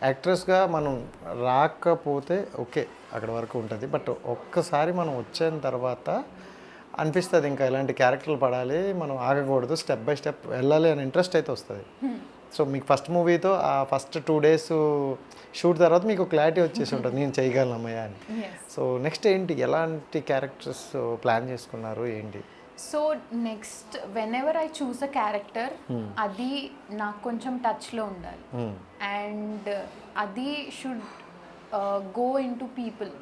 యాక్ట్రెస్గా మనం రాకపోతే ఓకే అక్కడ వరకు ఉంటుంది. బట్ ఒక్కసారి మనం వచ్చిన తర్వాత అనిపిస్తుంది ఇంకా ఇలాంటి క్యారెక్టర్లు పడాలి, మనం ఆగకూడదు, స్టెప్ బై స్టెప్ వెళ్ళాలి అని ఇంట్రెస్ట్ అయితే వస్తుంది. సో మీకు ఫస్ట్ మూవీతో ఆ ఫస్ట్ 2 days షూట్ తర్వాత మీకు క్లారిటీ వచ్చేసి ఉంటుంది నేను చేయగలను అమ్మయ్య అని. సో నెక్స్ట్ ఏంటి, ఎలాంటి క్యారెక్టర్స్ ప్లాన్ చేసుకున్నారు ఏంటి? So next whenever I choose a character అది నాకు కొంచెం టచ్లో ఉండాలి అండ్ అది should go in to people.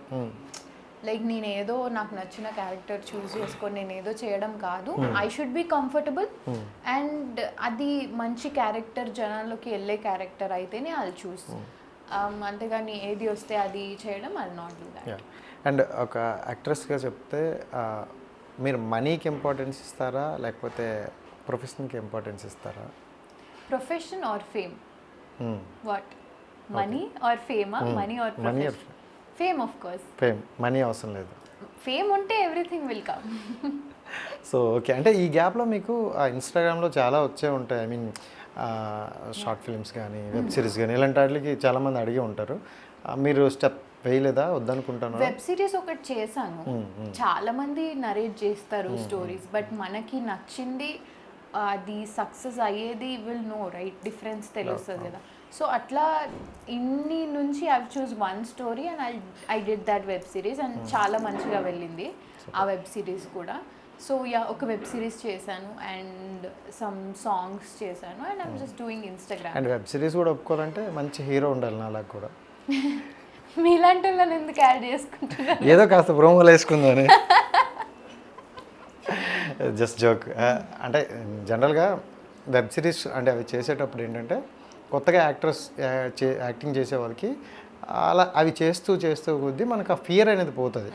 Like నేనేదో నాకు నచ్చిన క్యారెక్టర్ చూస్ చేసుకొని నేనేదో చేయడం కాదు, I should be comfortable and అది మంచి క్యారెక్టర్ జనాల్లోకి వెళ్ళే క్యారెక్టర్ అయితేనే అది చూస్. అంతేగాని ఏది వస్తే అది చేయడం అది నాట్ డూ దాట్. అండ్ ఒక యాక్ట్రెస్గా చెప్తే మీరు మనీకి ఇంపార్టెన్స్ ఇస్తారా లేకపోతే ప్రొఫెషన్కి ఇంపార్టెన్స్ ఇస్తారా? Profession or fame? What, money or ఫేమా? Money or profession? Fame of course. Fame, money అవసరం లేదు. ఫేమ్ ఉంటే everything will come. So okay, అంటే ఈ గ్యాప్లో మీకు ఇన్స్టాగ్రామ్లో చాలా వచ్చే ఉంటాయి, ఐ మీన్ షార్ట్ ఫిల్మ్స్ కానీ వెబ్ సిరీస్ కానీ ఇలాంటి వాటికి చాలామంది అడిగి ఉంటారు. మీరు స్టెప్ వేయలేదా, వద్దనుకుంటాను? వెబ్ సిరీస్ ఒకటి చేశాను, చాలా మంది నరేట్ చేస్తారు స్టోరీస్, బట్ మనకి నచ్చింది అది సక్సెస్ అయ్యేది విల్ నో రైట్, డిఫరెన్స్ తెలుస్తుంది కదా. సో అట్లా ఇన్ని నుంచి I choose one story and I did that web series and చాలా మంచిగా వెళ్ళింది ఆ వెబ్ సిరీస్ కూడా. సో యా, ఒక వెబ్ సిరీస్ చేశాను అండ్ సమ్ సాంగ్స్ చేశాను and I'm just doing Instagram. And web series కూడా ఒప్పుకోవాలంటే మంచి హీరో ఉండాలి నాలాగా కూడా. మీలాంటి వాళ్ళని ఎందుకు యాడ్ చేసుకుంటున్నాను? ఏదో కాస్త ప్రోమోలు వేసుకుందని. Just joke. అంటే జనరల్గా వెబ్ సిరీస్ అంటే అవి చేసేటప్పుడు ఏంటంటే కొత్తగా యాక్టింగ్ చేసే వాళ్ళకి అలా అవి చేస్తూ కొద్దీ మనకు ఆ ఫియర్ అనేది పోతుంది.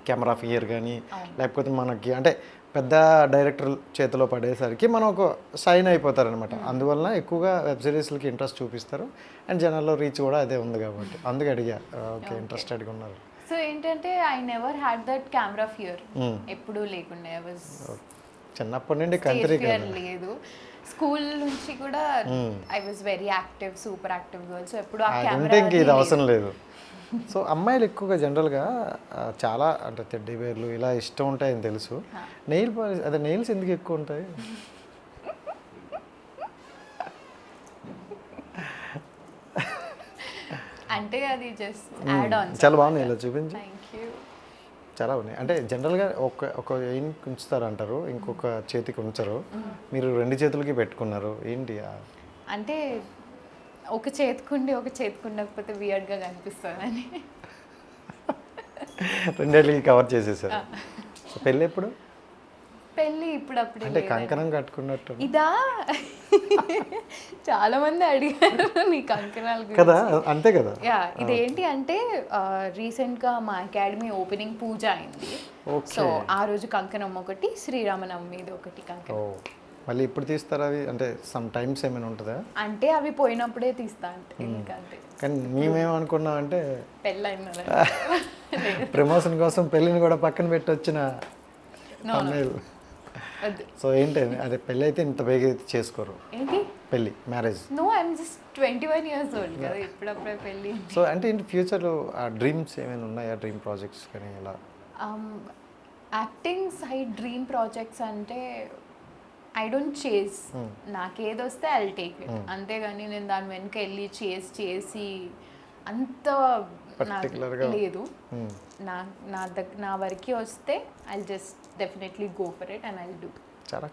కెమెరా ఫియర్ కానీ లేకపోతే మనకి అంటే పెద్ద డైరెక్టర్ చేతిలో పడేసరికి మనం ఒక సైన్ అయిపోతారనమాట. అందువల్ల ఎక్కువగా వెబ్ సిరీస్లకి ఇంట్రెస్ట్ చూపిస్తారు అండ్ జనాల్లో రీచ్ కూడా అదే ఉంది కాబట్టి అందుకే అడిగా. ఓకే, ఇంట్రెస్టెడ్గా ఉన్నారు. సో ఏంటంటే I never had that camera fear, ఎప్పుడూ లేకుండా. ఐ వాజ్ చిన్నప్పటి నుండి ఫియర్ లేదు, స్కూల్ నుంచి కూడా I was very active, super active girl. So ఎప్పుడు ఆ కెమెరా ఇది అవసరం లేదు. సో అమ్మాయిలు ఎక్కువగా జనరల్గా చాలా అంటే టెడ్డీ బేర్లు ఇలా ఇష్టం ఉంటాయని తెలుసు. నెయిల్ పాలిష్ అదే నెయిల్స్ ఎందుకు ఎక్కువ ఉంటాయి? అంటే అది జస్ట్ యాడ్ ఆన్. చాలా బాగున్నాయి, ఇలా చూపించి. Thank you. చాలా ఉన్నాయి. అంటే జనరల్గా ఒక ఏనికి ఉంచుతారు అంటారు, ఇంకొక చేతికి ఉంచరు. మీరు 2 చేతులకి పెట్టుకున్నారు ఏంటి? అంటే ఒక చేతికుండి ఒక చేతికుండకపోతే వియర్డ్గా కనిపిస్తుందని రెండేళ్ళకి కవర్ చేసేసారు. సో పెళ్ళి ఎప్పుడు? పెళ్ళి ఇప్పుడప్పుడు అంటే కంకణం కట్టుకున్నట్టు ఇదా? చాలా మంది అడిగారు నీ కంకణాల కదా, అంతే కదా. యా, ఇదేంటి అంటే రీసెంట్గా మా అకాడమీ ఓపెనింగ్ పూజ అయింది. సో ఆ రోజు కంకణం ఒకటి, శ్రీరామనవమిది ఒకటి కంకణం. మళ్ళీ ఇప్పుడు తీస్తారా అవి? అంటే సమ్ టైమ్స్ ఏమైనా ఉంటుందా? అంటే అవి పోయినప్పుడే తీస్తా అంటే ఎందుకంటే. కానీ మేమేమనుకున్నాం అంటే పెళ్ళైన ప్రమోషన్ కోసం పెళ్ళిని కూడా పక్కన పెట్టి వచ్చిన అమ్మాయిలు. సో ఏంటి అదే పెళ్ళి అయితే ఇంత బేగా చేసుకోరు. ఏంటి పెళ్ళి, marriage? No, I'm just 21 years old కదా, ఇప్పుడప్పుడే పెళ్ళి. సో అంటే ఏంటి ఫ్యూచర్లో ఆ డ్రీమ్స్ ఏమైనా ఉన్నాయా, డ్రీమ్ ప్రాజెక్ట్స్ కానీ ఎలా? యాక్టింగ్ సైడ్ డ్రీమ్ ప్రాజెక్ట్స్ అంటే ఐ డోంట్ చేస్, నాకేదొస్తే ఐ విల్ టేక్ ఇట్, అంతేగాని నేను దాని వెనక వెళ్ళి చేసి అంత లేదు. నా వరకు వస్తే I just definitely go for it and I do. చాలా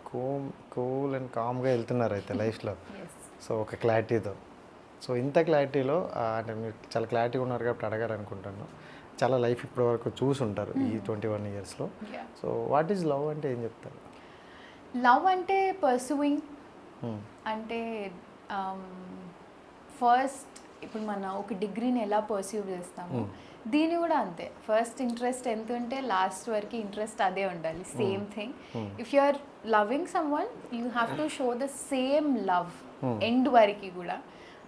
కూల్ అండ్ కామ్గా వెళ్తున్నారు అయితే లైఫ్లో. సో ఒక క్లారిటీతో. సో ఇంత క్లారిటీలో అంటే మీరు చాలా క్లారిటీగా ఉన్నారు కాబట్టి అడగాలనుకుంటున్నాను. చాలా లైఫ్ ఇప్పటి వరకు చూసి ఉంటారు ఈ 21 yearsలో. సో వాట్ ఈజ్ లవ్ అంటే ఏం చెప్తారు? లవ్ అంటే పర్సూయింగ్, అంటే ఫస్ట్ ఇప్పుడు మన ఒక డిగ్రీని ఎలా పర్సీవ్ చేస్తాము, దీన్ని కూడా అంతే. ఫస్ట్ ఇంట్రెస్ట్ ఎంత ఉంటే లాస్ట్ వరకు ఇంట్రెస్ట్ అదే ఉండాలి, same thing. If you are loving some one you have to show the same love end వరకు కూడా.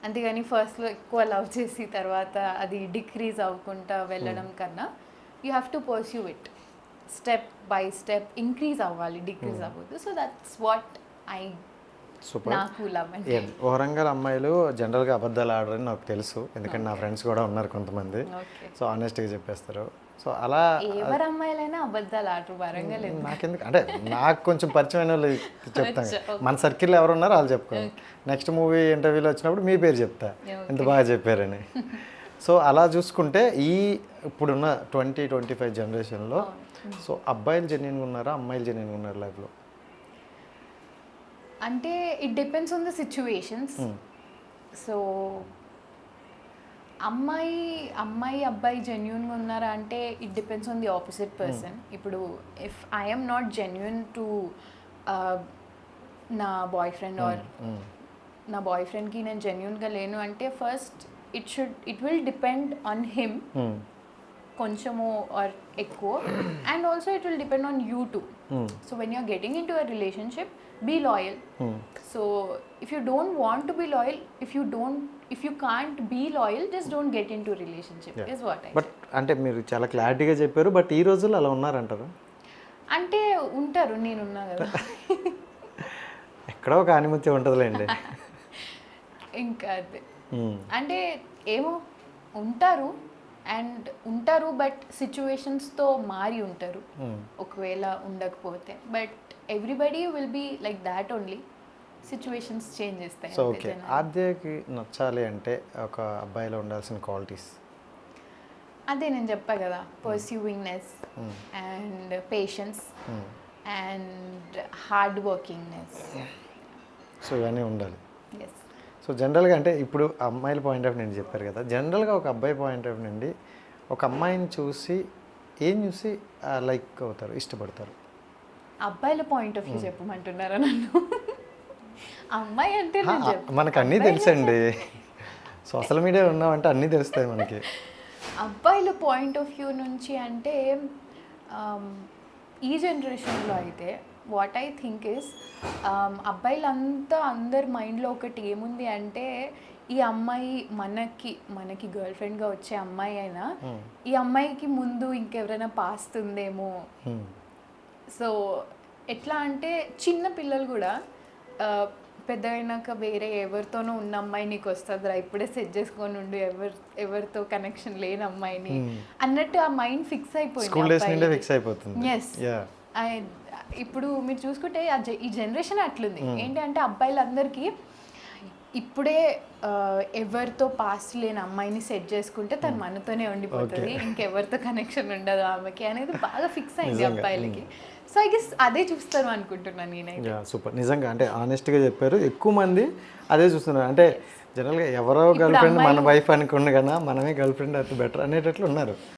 అంతేగాని ఫస్ట్లో ఎక్కువ లవ్ చేసి తర్వాత అది డిక్రీజ్ అవ్వకుండా వెళ్ళడం కన్నా you have to pursue it step by step. Increase అవ్వాలి, డిక్రీజ్ అవ్వద్దు. So that's what I super. నాకు లవ్ అంటే. వరంగల్ అమ్మాయిలు జనరల్గా అబద్ధాలు ఆడరని నాకు తెలుసు, ఎందుకంటే నా ఫ్రెండ్స్ కూడా ఉన్నారు కొంతమంది. ఓకే. సో ఆనెస్ట్గా చెప్పేస్తారు. సో అలా ఎవరు అమ్మాయిలైనా అబద్ధాలు ఆడరు వరంగల్ ఎందుకు? నాకెందుకు అంటే నాకు కొంచెం పరిచయమైన వాళ్ళు చెప్తాను కదా. మన సర్కిల్లో ఎవరు ఉన్నారో వాళ్ళు చెప్పుకోండి. నెక్స్ట్ మూవీ ఇంటర్వ్యూలో వచ్చినప్పుడు మీ పేరు చెప్తా, ఎంత బాగా చెప్పారని. సో అలా చూసుకుంటే ఈ ఇప్పుడున్న 2025 జనరేషన్లో సో అబ్బాయిలు జెన్యున్గా ఉన్నారా, అమ్మాయిలు జెన్యున్గా ఉన్నారు లైఫ్లో? అంటే it depends on the situations. So అమ్మాయి అబ్బాయి జెన్యున్గా ఉన్నారా అంటే it depends on the opposite person. ఇప్పుడు if I'm not genuine to నా బాయ్ ఫ్రెండ్ ఆర్ నా బాయ్ ఫ్రెండ్కి నేను జెన్యున్గా లేను అంటే first it will depend on him కొంచెము ఆర్ ఎక్కువ, and also it will depend on you too. So when you're getting into a relationship, be loyal. So if you don't want to be loyal, if you can't be loyal, just don't get into relationship is what I but అంటే మీరు చాలా క్లారిటీగా చెప్పారు, but ఈ రోజుల్లో అలా ఉన్నారంటారు? అంటే ఉంటారు, నేనున్నా కదా. ఎక్కడో ఒక ఆనిమత్యం ఉంటుందిలేండి. ఇంకా అదే అంటే ఏమో ఉంటారు బట్ సిచ్యువేషన్స్తో మారి ఉంటారు ఒకవేళ ఉండకపోతే. But everybody will be like that only, situations change చేస్తాయి. సో ఓకే, ఆద్యకి నచ్చాలి అంటే ఒక అబ్బాయిలో ఉండాల్సిన క్వాలిటీస్? అదే నేను చెప్పా కదా, pursuingness and patience and hard workingness. So ఇవన్నీ ఉండాలి. ఎస్. సో జనరల్గా అంటే ఇప్పుడు అమ్మాయిల పాయింట్ ఆఫ్ నుండి చెప్పారు కదా, జనరల్గా ఒక అబ్బాయి పాయింట్ ఆఫ్ నుండి ఒక అమ్మాయిని చూసి ఏం చూసి లైక్ అవుతారు, ఇష్టపడతారు? అబ్బాయిల పాయింట్ ఆఫ్ వ్యూ చెప్పమంటున్నారా నన్ను? అమ్మాయి అంటే మనకు అన్నీ తెలుసండి, సోషల్ మీడియా ఉన్నామంటే అన్నీ తెలుస్తాయి మనకి. అబ్బాయిల పాయింట్ ఆఫ్ వ్యూ నుంచి అంటే ఈ జనరేషన్లో అయితే వాట్ ఐ థింక్ ఇస్, అబ్బాయిలంతా అందరి మైండ్లో ఒకటి ఏముంది అంటే ఈ అమ్మాయి మనకి గర్ల్ ఫ్రెండ్గా వచ్చే అమ్మాయి అయినా ఈ అమ్మాయికి ముందు ఇంకెవరైనా పాస్తుందేమో. సో ఎట్లా అంటే చిన్న పిల్లలు కూడా పెద్ద అయినాక వేరే ఎవరితోనూ ఉన్న అమ్మాయి నీకు వస్తుందిరా, ఇప్పుడే సెట్ చేసుకొని ఉండు, ఎవరితో కనెక్షన్ లేని అమ్మాయిని అన్నట్టు ఆ మైండ్ ఫిక్స్ అయిపోయింది. ఎస్. ఇప్పుడు మీరు చూసుకుంటే ఈ జనరేషన్ అట్లుంది. ఏంటి అంటే అబ్బాయిలందరికీ ఇప్పుడే ఎవరితో పాస్ట్ లేని అమ్మాయిని సెట్ చేసుకుంటే తను మనతోనే ఉండిపోతుంది, ఇంకెవరితో కనెక్షన్ ఉండదు ఆమెకి అనేది బాగా ఫిక్స్ అయింది అబ్బాయిలకి. సో ఐ గెస్ అదే చూస్తారు అనుకుంటున్నాను నేనైతే. సూపర్, నిజంగా అంటే ఆనెస్ట్గా చెప్పారు. ఎక్కువ మంది అదే చూస్తున్నారు. అంటే జనరల్గా ఎవరో గర్ల్ ఫ్రెండ్ మన వైఫ్ అనుకున్న కన్నా మనమే గర్ల్ ఫ్రెండ్ అయితే బెటర్ అనేటట్లు ఉన్నారు.